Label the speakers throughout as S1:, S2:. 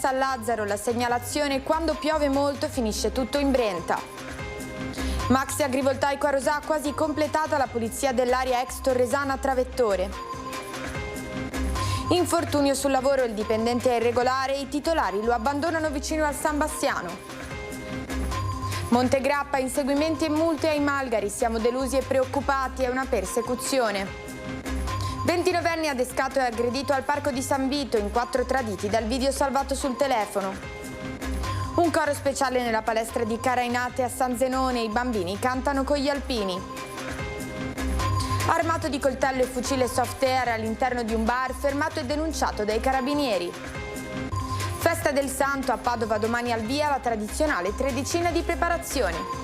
S1: San Lazzaro, la segnalazione: quando piove molto finisce tutto in Brenta. Maxi agrivoltaico a Rosà, quasi completata la pulizia dell'area ex Torresana Travettore. Infortunio sul lavoro, il dipendente è irregolare, i titolari lo abbandonano vicino al San Bastiano. Montegrappa, inseguimenti e multe ai Malgari, siamo delusi e preoccupati, è una persecuzione. 29enne adescato e aggredito al parco di San Vito, in 4 traditi dal video salvato sul telefono. Un coro speciale nella palestra di Carainate a San Zenone, i bambini cantano con gli alpini. Armato di coltello e fucile soft air all'interno di un bar, fermato e denunciato dai carabinieri. Festa del Santo a Padova, domani al via la tradizionale tredicina di preparazioni.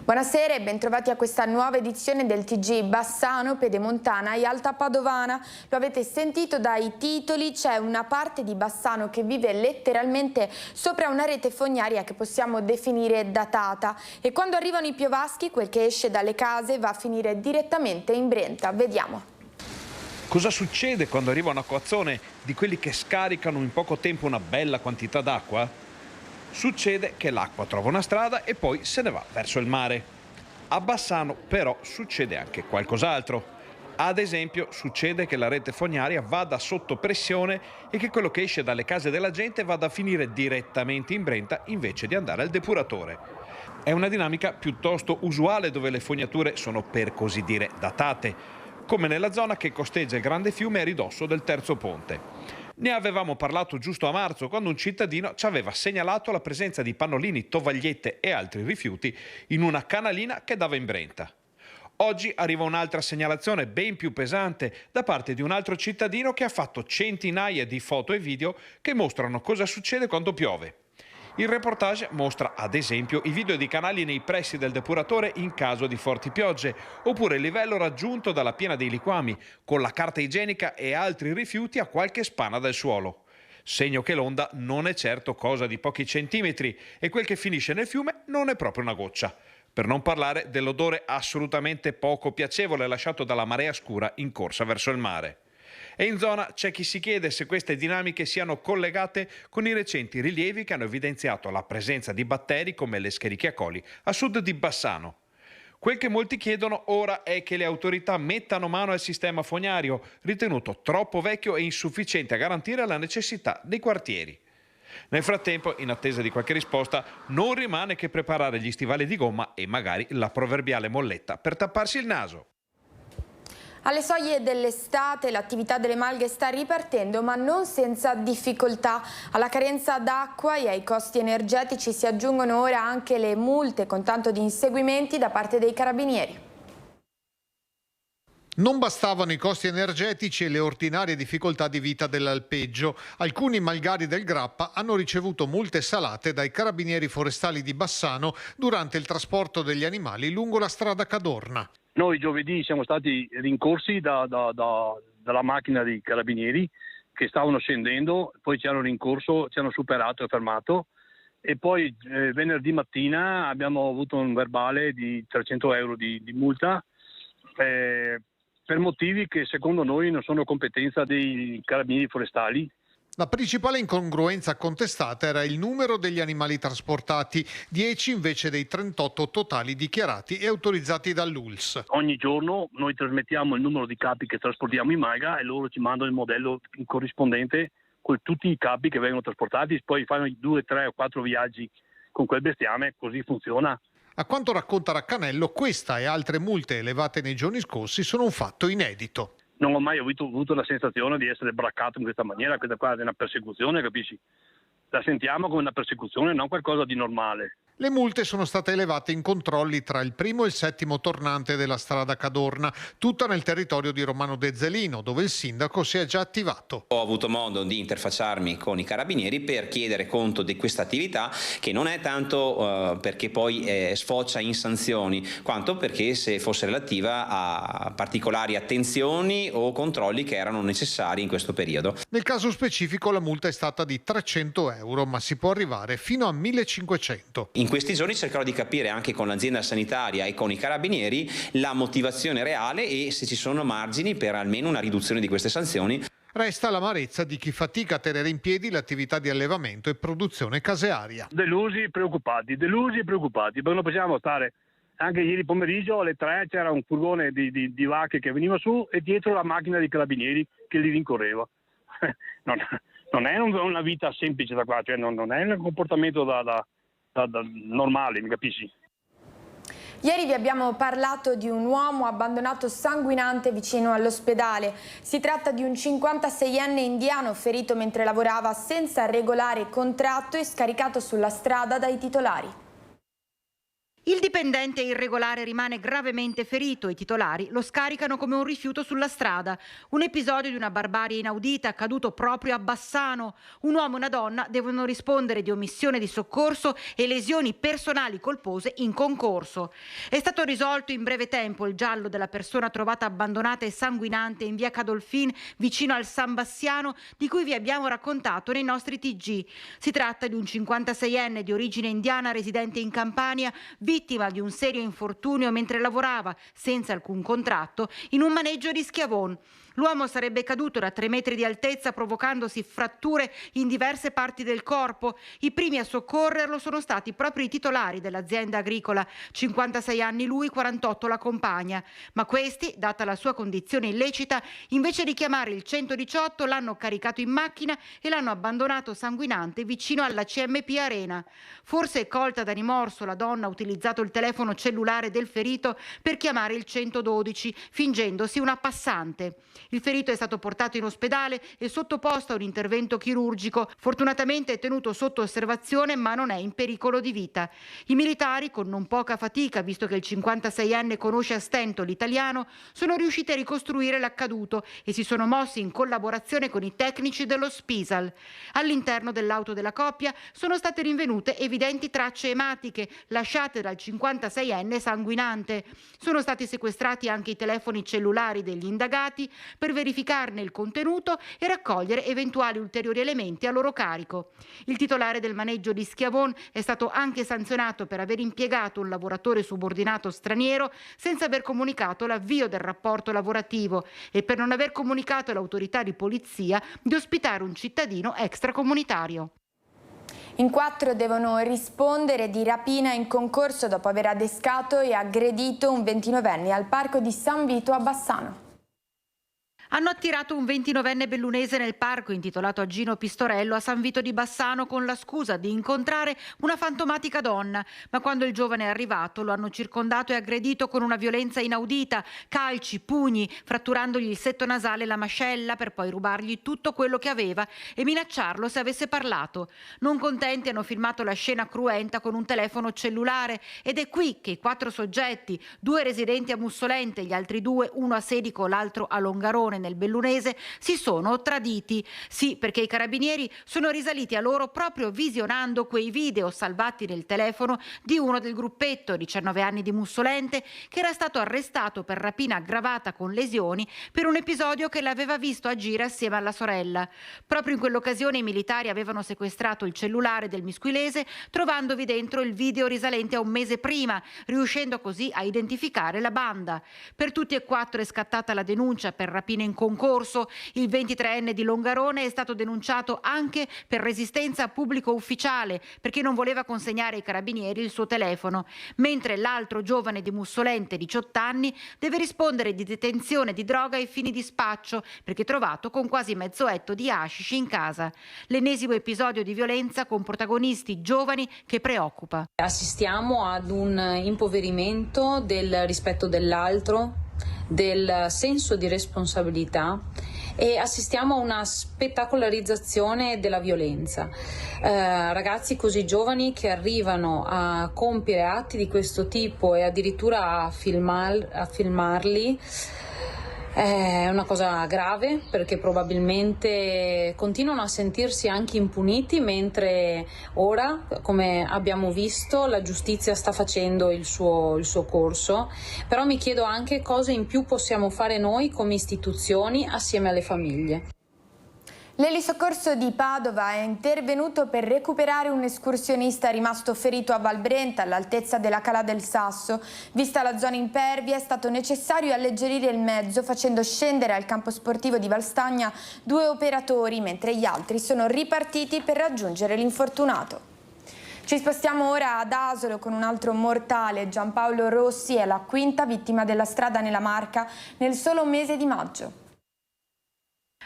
S1: Buonasera e bentrovati a questa nuova edizione del TG Bassano, Pedemontana e Alta Padovana. Lo avete sentito dai titoli, c'è una parte di Bassano che vive letteralmente sopra una rete fognaria che possiamo definire datata, e quando arrivano i piovaschi quel che esce dalle case va a finire direttamente in Brenta. Vediamo.
S2: Cosa succede quando arriva un acquazzone di quelli che scaricano in poco tempo una bella quantità d'acqua? Succede che l'acqua trova una strada e poi se ne va verso il mare. A Bassano però succede anche qualcos'altro. Ad esempio succede che la rete fognaria vada sotto pressione e che quello che esce dalle case della gente vada a finire direttamente in Brenta invece di andare al depuratore. È una dinamica piuttosto usuale dove le fognature sono per così dire datate, come nella zona che costeggia il grande fiume a ridosso del terzo ponte. Ne avevamo parlato giusto a marzo, quando un cittadino ci aveva segnalato la presenza di pannolini, tovagliette e altri rifiuti in una canalina che dava in Brenta. Oggi arriva un'altra segnalazione ben più pesante da parte di un altro cittadino che ha fatto centinaia di foto e video che mostrano cosa succede quando piove. Il reportage mostra ad esempio i video di canali nei pressi del depuratore in caso di forti piogge, oppure il livello raggiunto dalla piena dei liquami, con la carta igienica e altri rifiuti a qualche spanna del suolo. Segno che l'onda non è certo cosa di pochi centimetri e quel che finisce nel fiume non è proprio una goccia. Per non parlare dell'odore assolutamente poco piacevole lasciato dalla marea scura in corsa verso il mare. E in zona c'è chi si chiede se queste dinamiche siano collegate con i recenti rilievi che hanno evidenziato la presenza di batteri come l'Escherichia coli a sud di Bassano. Quel che molti chiedono ora è che le autorità mettano mano al sistema fognario, ritenuto troppo vecchio e insufficiente a garantire la necessità dei quartieri. Nel frattempo, in attesa di qualche risposta, non rimane che preparare gli stivali di gomma e magari la proverbiale molletta per tapparsi il naso.
S1: Alle soglie dell'estate l'attività delle malghe sta ripartendo, ma non senza difficoltà. Alla carenza d'acqua e ai costi energetici si aggiungono ora anche le multe con tanto di inseguimenti da parte dei carabinieri.
S3: Non bastavano i costi energetici e le ordinarie difficoltà di vita dell'alpeggio. Alcuni malgari del Grappa hanno ricevuto multe salate dai carabinieri forestali di Bassano durante il trasporto degli animali lungo la strada Cadorna.
S4: Noi giovedì siamo stati rincorsi dalla macchina dei carabinieri che stavano scendendo, poi ci hanno rincorso, ci hanno superato e fermato, e poi venerdì mattina abbiamo avuto un verbale di 300 euro di multa per motivi che secondo noi non sono competenza dei carabinieri forestali.
S3: La principale incongruenza contestata era il numero degli animali trasportati, 10 invece dei 38 totali dichiarati e autorizzati dall'ULSS.
S4: Ogni giorno noi trasmettiamo il numero di capi che trasportiamo in malga e loro ci mandano il modello corrispondente con tutti i capi che vengono trasportati, poi fanno 2, 3 o 4 viaggi con quel bestiame, così funziona.
S3: A quanto racconta Raccanello, questa e altre multe elevate nei giorni scorsi sono un fatto inedito.
S4: Non ho mai avuto la sensazione di essere braccato in questa maniera, questa qua è una persecuzione, capisci? La sentiamo come una persecuzione, non qualcosa di normale.
S3: Le multe sono state elevate in controlli tra il primo e il settimo tornante della strada Cadorna, tutta nel territorio di Romano De Zelino, dove il sindaco si è già attivato.
S5: Ho avuto modo di interfacciarmi con i carabinieri per chiedere conto di questa attività, che non è tanto perché poi sfocia in sanzioni, quanto perché se fosse relativa a particolari attenzioni o controlli che erano necessari in questo periodo.
S3: Nel caso specifico la multa è stata di 300 euro, ma si può arrivare fino a 1500.
S5: In questi giorni cercherò di capire anche con l'azienda sanitaria e con i carabinieri la motivazione reale e se ci sono margini per almeno una riduzione di queste sanzioni.
S3: Resta l'amarezza di chi fatica a tenere in piedi l'attività di allevamento e produzione casearia.
S4: Delusi e preoccupati, perché non possiamo stare. Anche ieri pomeriggio alle 3 c'era un furgone di vacche che veniva su e dietro la macchina dei carabinieri che li rincorreva. Non è una vita semplice da qua, cioè non è un comportamento da normale, mi capisci?
S1: Ieri vi abbiamo parlato di un uomo abbandonato sanguinante vicino all'ospedale. Si tratta di un 56enne indiano ferito mentre lavorava senza regolare contratto e scaricato sulla strada dai titolari.
S6: Il dipendente irregolare rimane gravemente ferito, i titolari lo scaricano come un rifiuto sulla strada. Un episodio di una barbarie inaudita accaduto proprio a Bassano. Un uomo e una donna devono rispondere di omissione di soccorso e lesioni personali colpose in concorso. È stato risolto in breve tempo il giallo della persona trovata abbandonata e sanguinante in via Cadolfin vicino al San Bassiano, di cui vi abbiamo raccontato nei nostri TG. Si tratta di un 56enne di origine indiana residente in Campania, vittima di un serio infortunio mentre lavorava, senza alcun contratto, in un maneggio di Schiavon. L'uomo sarebbe caduto da 3 metri di altezza provocandosi fratture in diverse parti del corpo. I primi a soccorrerlo sono stati proprio i titolari dell'azienda agricola, 56 anni lui, 48 la compagna. Ma questi, data la sua condizione illecita, invece di chiamare il 118 l'hanno caricato in macchina e l'hanno abbandonato sanguinante vicino alla CMP Arena. Forse colta da rimorso, la donna ha utilizzato il telefono cellulare del ferito per chiamare il 112, fingendosi una passante. Il ferito è stato portato in ospedale e sottoposto a un intervento chirurgico. Fortunatamente è tenuto sotto osservazione, ma non è in pericolo di vita. I militari, con non poca fatica, visto che il 56enne conosce a stento l'italiano, sono riusciti a ricostruire l'accaduto e si sono mossi in collaborazione con i tecnici dello Spisal. All'interno dell'auto della coppia sono state rinvenute evidenti tracce ematiche lasciate dal 56enne sanguinante. Sono stati sequestrati anche i telefoni cellulari degli indagati per verificarne il contenuto e raccogliere eventuali ulteriori elementi a loro carico. Il titolare del maneggio di Schiavon è stato anche sanzionato per aver impiegato un lavoratore subordinato straniero senza aver comunicato l'avvio del rapporto lavorativo e per non aver comunicato all'autorità di polizia di ospitare un cittadino extracomunitario.
S1: In 4 devono rispondere di rapina in concorso dopo aver adescato e aggredito un 29enne al parco di San Vito a Bassano.
S6: Hanno attirato un 29enne bellunese nel parco intitolato a Gino Pistorello a San Vito di Bassano con la scusa di incontrare una fantomatica donna, ma quando il giovane è arrivato lo hanno circondato e aggredito con una violenza inaudita, calci, pugni, fratturandogli il setto nasale e la mascella per poi rubargli tutto quello che aveva e minacciarlo se avesse parlato. Non contenti hanno filmato la scena cruenta con un telefono cellulare ed è qui che i 4 soggetti, 2 residenti a Mussolente, gli altri 2, uno a Sedico, l'altro a Longarone nel Bellunese, si sono traditi. Sì, perché i carabinieri sono risaliti a loro proprio visionando quei video salvati nel telefono di uno del gruppetto, 19 anni di Mussolente, che era stato arrestato per rapina aggravata con lesioni per un episodio che l'aveva visto agire assieme alla sorella. Proprio in quell'occasione i militari avevano sequestrato il cellulare del misquilese, trovandovi dentro il video risalente a un mese prima, riuscendo così a identificare la banda. Per tutti e 4 è scattata la denuncia per rapina in concorso. Il 23enne di Longarone è stato denunciato anche per resistenza a pubblico ufficiale perché non voleva consegnare ai carabinieri il suo telefono, mentre l'altro giovane di Mussolente, 18 anni, deve rispondere di detenzione di droga ai fini di spaccio perché trovato con quasi mezzo etto di hashish in casa. L'ennesimo episodio di violenza con protagonisti giovani che preoccupa.
S7: Assistiamo ad un impoverimento del rispetto dell'altro, del senso di responsabilità e assistiamo a una spettacolarizzazione della violenza. Ragazzi così giovani che arrivano a compiere atti di questo tipo e addirittura a filmarli è una cosa grave perché probabilmente continuano a sentirsi anche impuniti, mentre ora, come abbiamo visto, la giustizia sta facendo il suo corso. Però mi chiedo anche cosa in più possiamo fare noi come istituzioni assieme alle famiglie.
S1: L'elisoccorso di Padova è intervenuto per recuperare un escursionista rimasto ferito a Valbrenta all'altezza della Cala del Sasso. Vista la zona impervia è stato necessario alleggerire il mezzo facendo scendere al campo sportivo di Valstagna 2 operatori mentre gli altri sono ripartiti per raggiungere l'infortunato. Ci spostiamo ora ad Asolo con un altro mortale. Giampaolo Rossi è la 5ª vittima della strada nella Marca nel solo mese di maggio.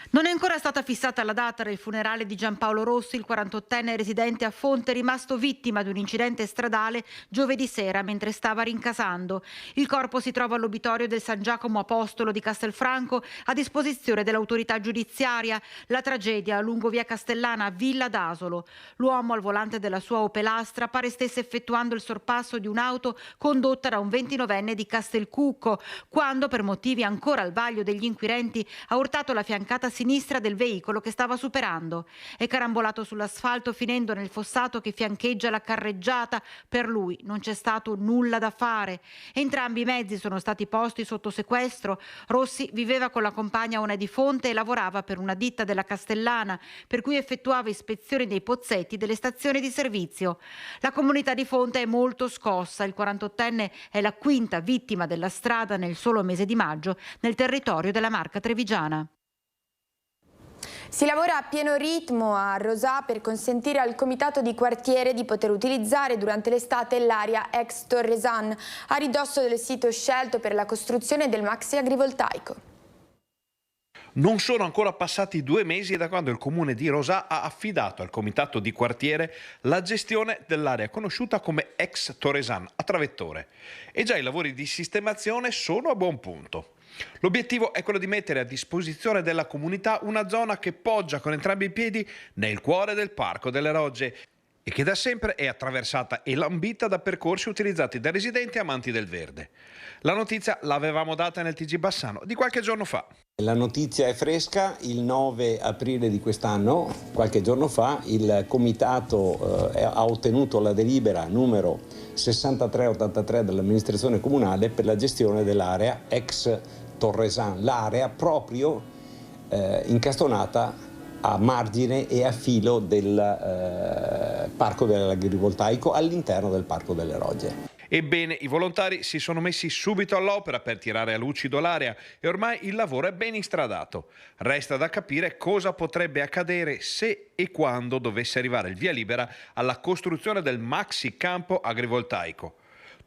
S6: Non è ancora stata fissata la data del funerale di Giampaolo Rossi, il 48enne residente a Fonte, rimasto vittima di un incidente stradale giovedì sera mentre stava rincasando. Il corpo si trova all'obitorio del San Giacomo Apostolo di Castelfranco a disposizione dell'autorità giudiziaria. La tragedia lungo via Castellana a Villa d'Asolo. L'uomo al volante della sua Opel Astra pare stesse effettuando il sorpasso di un'auto condotta da un 29enne di Castelcucco, quando per motivi ancora al vaglio degli inquirenti ha urtato la fiancata sinistra del veicolo che stava superando. È carambolato sull'asfalto finendo nel fossato che fiancheggia la carreggiata. Per lui non c'è stato nulla da fare. Entrambi i mezzi sono stati posti sotto sequestro. Rossi viveva con la compagna Ona di Fonte e lavorava per una ditta della Castellana, per cui effettuava ispezioni dei pozzetti delle stazioni di servizio. La comunità di Fonte è molto scossa. Il 48enne è la 5ª vittima della strada nel solo mese di maggio nel territorio della Marca trevigiana.
S1: Si lavora a pieno ritmo a Rosà per consentire al comitato di quartiere di poter utilizzare durante l'estate l'area ex Torresan, a ridosso del sito scelto per la costruzione del maxi agrivoltaico.
S2: Non sono ancora passati 2 mesi da quando il comune di Rosà ha affidato al comitato di quartiere la gestione dell'area conosciuta come ex Torresan a Travettore e già i lavori di sistemazione sono a buon punto. L'obiettivo è quello di mettere a disposizione della comunità una zona che poggia con entrambi i piedi nel cuore del Parco delle Rogge e che da sempre è attraversata e lambita da percorsi utilizzati da residenti amanti del verde. La notizia l'avevamo data nel TG Bassano di qualche giorno fa.
S8: La notizia è fresca, il 9 aprile di quest'anno, qualche giorno fa, il comitato ha ottenuto la delibera numero 6383 dell'amministrazione comunale per la gestione dell'area ex Torresan, l'area proprio incastonata a margine e a filo del parco dell'agrivoltaico all'interno del Parco delle Rogge.
S2: Ebbene, i volontari si sono messi subito all'opera per tirare a lucido l'area e ormai il lavoro è ben instradato. Resta da capire cosa potrebbe accadere se e quando dovesse arrivare il via libera alla costruzione del maxi campo agrivoltaico.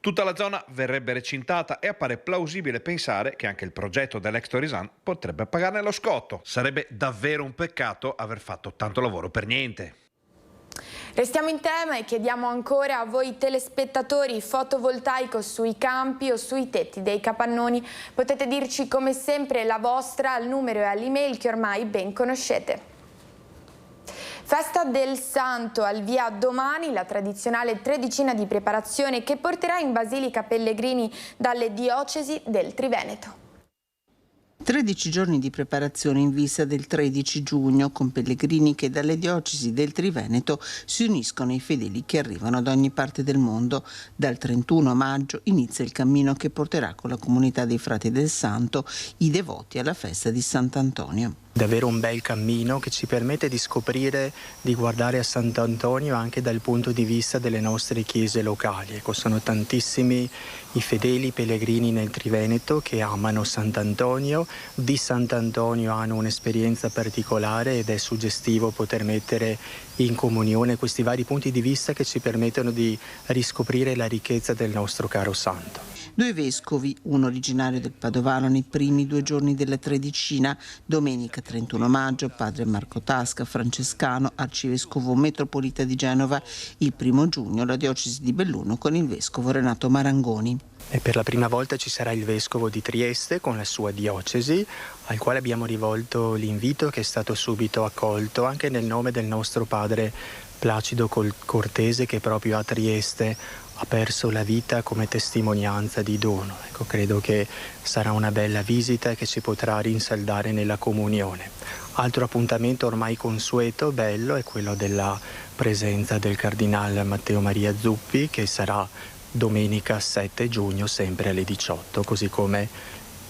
S2: Tutta la zona verrebbe recintata e appare plausibile pensare che anche il progetto dell'ex Torresan potrebbe pagarne lo scotto. Sarebbe davvero un peccato aver fatto tanto lavoro per niente.
S1: Restiamo in tema e chiediamo ancora a voi telespettatori fotovoltaico sui campi o sui tetti dei capannoni. Potete dirci come sempre la vostra al numero e all'email che ormai ben conoscete. Festa del Santo al via domani, la tradizionale tredicina di preparazione che porterà in Basilica pellegrini dalle diocesi del Triveneto.
S9: 13 giorni di preparazione in vista del 13 giugno, con pellegrini che dalle diocesi del Triveneto si uniscono ai fedeli che arrivano da ogni parte del mondo. Dal 31 maggio inizia il cammino che porterà con la comunità dei Frati del Santo i devoti alla festa di Sant'Antonio.
S10: Davvero un bel cammino che ci permette di scoprire, di guardare a Sant'Antonio anche dal punto di vista delle nostre chiese locali. Ecco, sono tantissimi i fedeli pellegrini nel Triveneto che amano Sant'Antonio, di Sant'Antonio hanno un'esperienza particolare ed è suggestivo poter mettere in comunione questi vari punti di vista che ci permettono di riscoprire la ricchezza del nostro caro santo.
S9: 2 vescovi, uno originario del Padovano nei primi 2 giorni della tredicina, domenica 31 maggio padre Marco Tasca, francescano, arcivescovo metropolita di Genova, il 1 giugno la diocesi di Belluno con il vescovo Renato Marangoni.
S10: E per la prima volta ci sarà il vescovo di Trieste con la sua diocesi, al quale abbiamo rivolto l'invito che è stato subito accolto anche nel nome del nostro padre Placido Cortese, che proprio a Trieste ha perso la vita come testimonianza di dono. Ecco, credo che sarà una bella visita che ci potrà rinsaldare nella comunione. Altro appuntamento ormai consueto, bello, è quello della presenza del cardinale Matteo Maria Zuppi, che sarà domenica 7 giugno sempre alle 18, così come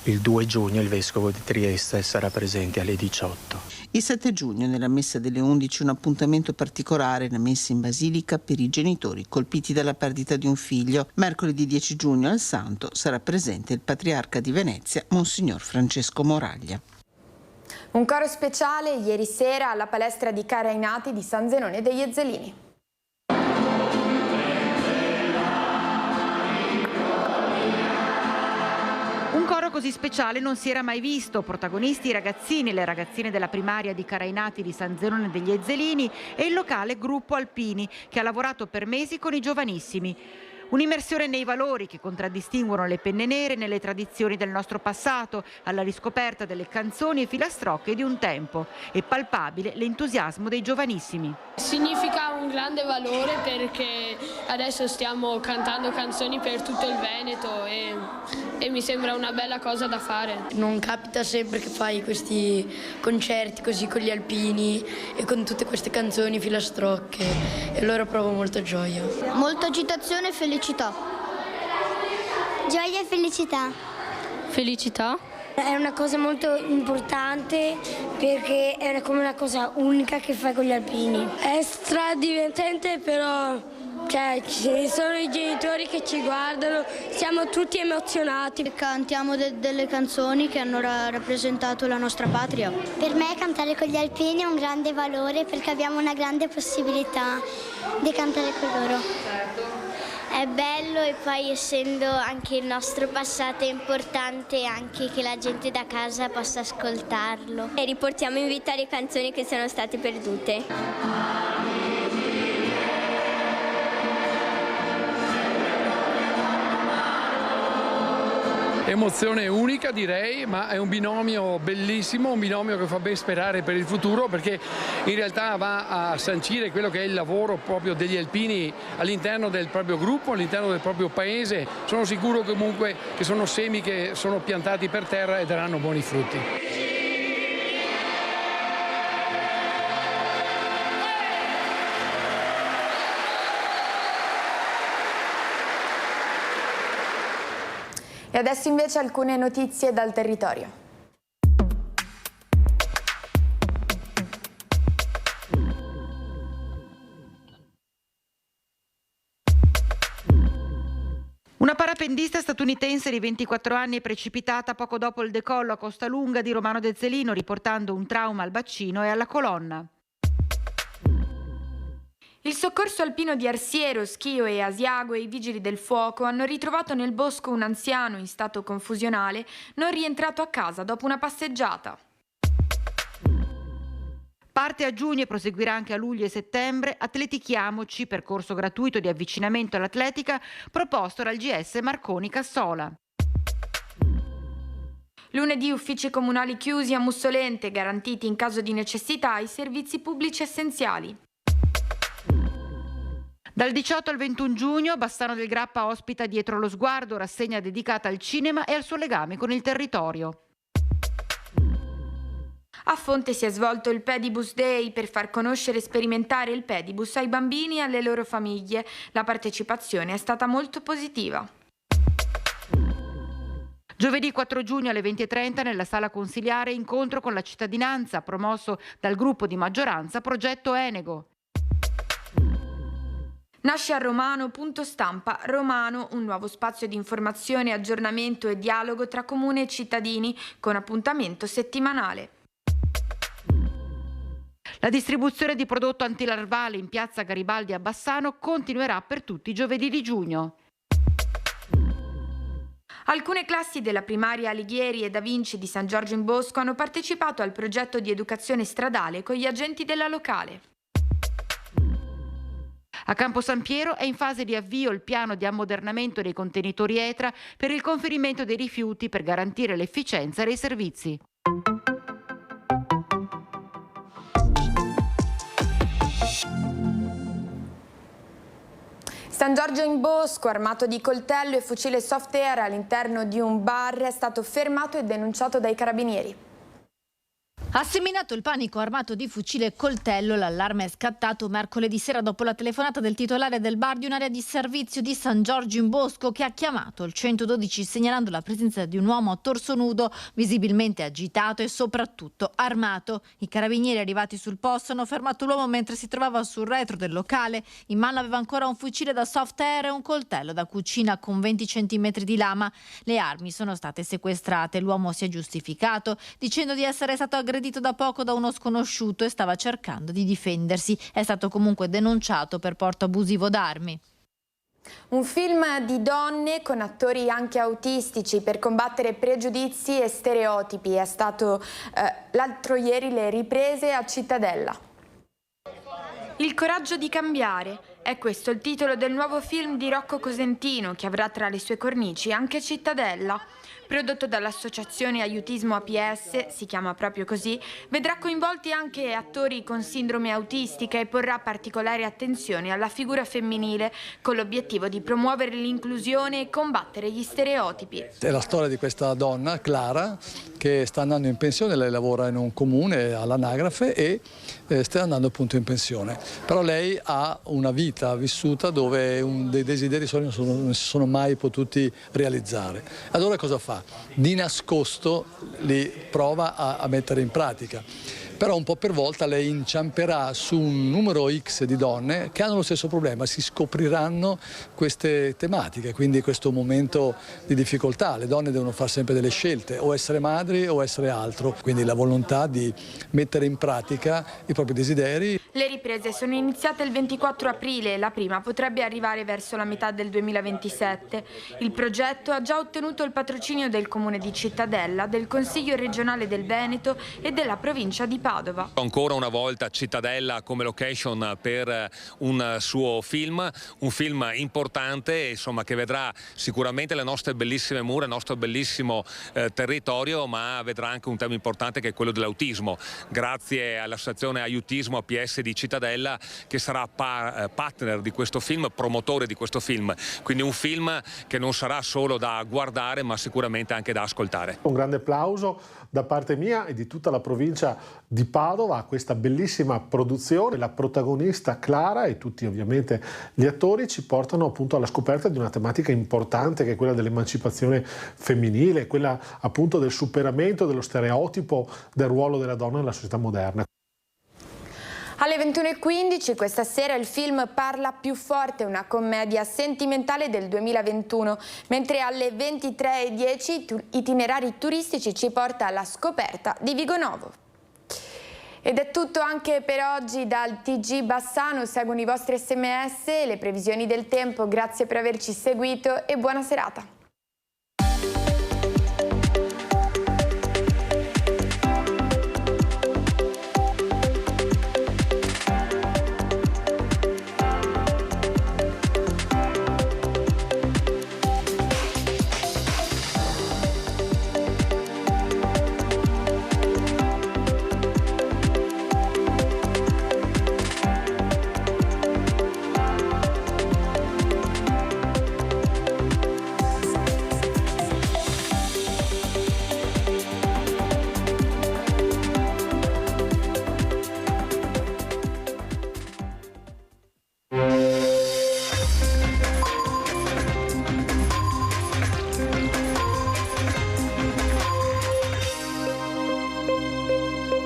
S10: il 2 giugno il vescovo di Trieste sarà presente alle 18.
S9: Il 7 giugno, nella messa delle 11, un appuntamento particolare, la messa in basilica per i genitori colpiti dalla perdita di un figlio. Mercoledì 10 giugno al Santo sarà presente il patriarca di Venezia, Monsignor Francesco Moraglia.
S1: Un coro speciale ieri sera alla palestra di Carainati di San Zenone degli Ezzelini.
S6: Un coro così speciale non si era mai visto. Protagonisti i ragazzini e le ragazzine della primaria di Carainati di San Zenone degli Ezzelini e il locale Gruppo Alpini, che ha lavorato per mesi con i giovanissimi. Un'immersione nei valori che contraddistinguono le penne nere nelle tradizioni del nostro passato, alla riscoperta delle canzoni e filastrocche di un tempo. È palpabile l'entusiasmo dei giovanissimi.
S11: Significa un grande valore perché adesso stiamo cantando canzoni per tutto il Veneto e mi sembra una bella cosa da fare.
S12: Non capita sempre che fai questi concerti così con gli alpini e con tutte queste canzoni filastrocche e allora provo molta gioia.
S13: Molta agitazione e felicità. Gioia e felicità.
S11: Felicità?
S12: È una cosa molto importante perché è come una cosa unica che fai con gli alpini. È stradivertente però ci sono i genitori che ci guardano, siamo tutti emozionati.
S13: Cantiamo delle canzoni che hanno rappresentato la nostra patria. Per me cantare con gli alpini è un grande valore perché abbiamo una grande possibilità di cantare con loro. È bello e poi essendo anche il nostro passato è importante anche che la gente da casa possa ascoltarlo. E riportiamo in vita le canzoni che sono state perdute.
S14: Emozione unica direi, ma è un binomio bellissimo, un binomio che fa ben sperare per il futuro perché in realtà va a sancire quello che è il lavoro proprio degli alpini all'interno del proprio gruppo, all'interno del proprio paese. Sono sicuro comunque che sono semi che sono piantati per terra e daranno buoni frutti.
S1: E adesso invece alcune notizie dal territorio.
S6: Una parapendista statunitense di 24 anni è precipitata poco dopo il decollo a Costalunga di Romano d'Ezzelino, riportando un trauma al bacino e alla colonna.
S1: Il soccorso alpino di Arsiero, Schio e Asiago e i vigili del fuoco hanno ritrovato nel bosco un anziano in stato confusionale non rientrato a casa dopo una passeggiata.
S6: Parte a giugno e proseguirà anche a luglio e settembre Atletichiamoci, percorso gratuito di avvicinamento all'atletica proposto dal GS Marconi Cassola.
S1: Lunedì uffici comunali chiusi a Mussolente, garantiti in caso di necessità i servizi pubblici essenziali.
S6: Dal 18 al 21 giugno Bassano del Grappa ospita Dietro lo sguardo, rassegna dedicata al cinema e al suo legame con il territorio.
S1: A Fonte si è svolto il Pedibus Day per far conoscere e sperimentare il pedibus ai bambini e alle loro famiglie. La partecipazione è stata molto positiva.
S6: Giovedì 4 giugno alle 20:30 nella sala consiliare incontro con la cittadinanza promosso dal gruppo di maggioranza Progetto Enego.
S1: Nasce a Romano Punto Stampa Romano, un nuovo spazio di informazione, aggiornamento e dialogo tra comune e cittadini con appuntamento settimanale.
S6: La distribuzione di prodotto antilarvale in piazza Garibaldi a Bassano continuerà per tutti i giovedì di giugno.
S1: Alcune classi della primaria Alighieri e Da Vinci di San Giorgio in Bosco hanno partecipato al progetto di educazione stradale con gli agenti della locale.
S6: A Campo San Piero è in fase di avvio il piano di ammodernamento dei contenitori ETRA per il conferimento dei rifiuti per garantire l'efficienza dei servizi.
S1: San Giorgio in Bosco, armato di coltello e fucile soft air all'interno di un bar, è stato fermato e denunciato dai carabinieri.
S15: Ha seminato il panico armato di fucile e coltello. L'allarme è scattato mercoledì sera dopo la telefonata del titolare del bar di un'area di servizio di San Giorgio in Bosco, che ha chiamato il 112 segnalando la presenza di un uomo a torso nudo, visibilmente agitato e soprattutto armato. I carabinieri arrivati sul posto hanno fermato l'uomo mentre si trovava sul retro del locale. In mano aveva ancora un fucile da soft air e un coltello da cucina con 20 cm di lama. Le armi sono state sequestrate. L'uomo si è giustificato dicendo di essere stato aggredito da poco da uno sconosciuto e stava cercando di difendersi. È stato comunque denunciato per porto abusivo d'armi.
S1: Un film di donne con attori anche autistici per combattere pregiudizi e stereotipi. È stato l'altro ieri le riprese a Cittadella. Il coraggio di cambiare. È questo il titolo del nuovo film di Rocco Cosentino, che avrà tra le sue cornici anche Cittadella. Prodotto dall'associazione Aiutismo APS, si chiama proprio così, vedrà coinvolti anche attori con sindrome autistica e porrà particolare attenzione alla figura femminile, con l'obiettivo di promuovere l'inclusione e combattere gli stereotipi.
S16: È la storia di questa donna, Clara, che sta andando in pensione. Lei lavora in un comune all'anagrafe e sta andando appunto in pensione. Però lei ha una vita vissuta dove dei desideri non si sono mai potuti realizzare. Allora cosa fa? Di nascosto li prova a mettere in pratica. Però un po' per volta lei inciamperà su un numero X di donne che hanno lo stesso problema, si scopriranno queste tematiche, quindi questo momento di difficoltà. Le donne devono fare sempre delle scelte, o essere madri o essere altro, quindi la volontà di mettere in pratica i propri desideri.
S1: Le riprese sono iniziate il 24 aprile e la prima potrebbe arrivare verso la metà del 2027. Il progetto ha già ottenuto il patrocinio del Comune di Cittadella, del Consiglio regionale del Veneto e della provincia di Padova.
S17: Ancora una volta Cittadella come location per un suo film, un film importante, insomma, che vedrà sicuramente le nostre bellissime mura, il nostro bellissimo territorio, ma vedrà anche un tema importante che è quello dell'autismo, grazie all'associazione Aiutismo APS di Cittadella, che sarà partner di questo film, promotore di questo film, quindi un film che non sarà solo da guardare ma sicuramente anche da ascoltare.
S18: Un grande applauso da parte mia e di tutta la provincia di Padova a questa bellissima produzione. La protagonista Clara e tutti ovviamente gli attori ci portano appunto alla scoperta di una tematica importante, che è quella dell'emancipazione femminile, quella appunto del superamento dello stereotipo del ruolo della donna nella società moderna.
S1: Alle 21:15 questa sera il film Parla più forte, una commedia sentimentale del 2021, mentre alle 23:10 Itinerari turistici ci porta alla scoperta di Vigonovo. Ed è tutto anche per oggi dal TG Bassano. Seguono i vostri SMS e le previsioni del tempo. Grazie per averci seguito e buona serata.